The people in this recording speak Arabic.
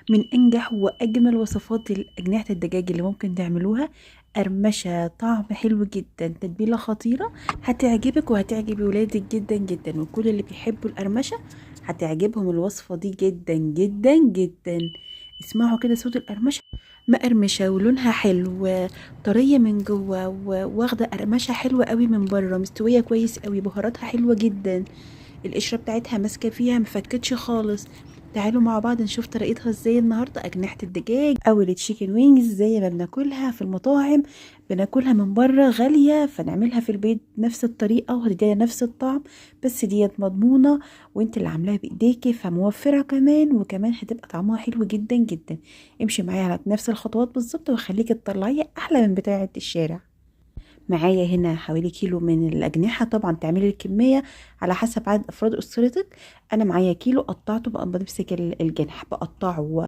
من انجح واجمل وصفات اجنحة الدجاج اللي ممكن تعملوها. قرمشة طعم حلو جدا، تتبيلة خطيرة، هتعجبك وهتعجب ولادك جدا جدا، وكل اللي بيحبوا القرمشة هتعجبهم الوصفة دي جدا جدا جدا. اسمعوا كده صوت القرمشة، مقرمشة ولونها حلو، طرية من جوه، واخدة قرمشة حلوة قوي من بره، مستوية كويس قوي، بهاراتها حلوة جدا، القشرة بتاعتها ماسكة فيها مفكتش خالص. تعالوا مع بعض نشوف طريقتها ازاي النهاردة. أجنحة الدجاج أو التشيكن وينجز زي ما بناكلها في المطاعم، بناكلها من بره غالية، فنعملها في البيت نفس الطريقة وهتديها نفس الطعم، بس ديت مضمونة وانت اللي عاملاها بإيديكي، فموفرة كمان، وكمان هتبقى طعمها حلو جدا جدا. امشي معايا على نفس الخطوات بالظبط وخليكي تطلعيها أحلى من بتاعة الشارع. معايا هنا حوالي كيلو من الأجنحة، طبعا تعملي الكمية على حسب عدد أفراد أسرتك. أنا معايا كيلو، قطعته بقى، بمسك الجنح بقطعه